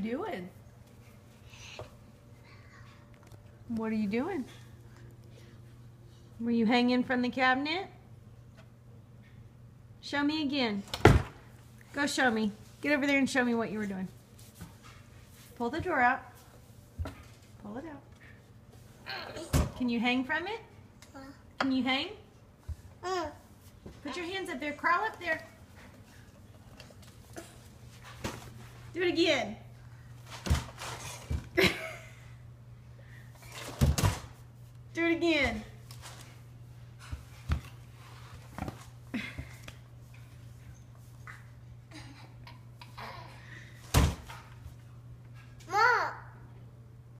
doing? What are you doing? Were you hanging from the cabinet? Show me again. Go show me. Get over there and show me what you were doing. Pull the door out. Pull it out. Can you hang from it? Can you hang? Put your hands up there. Crawl up there. Do it again. Do it again.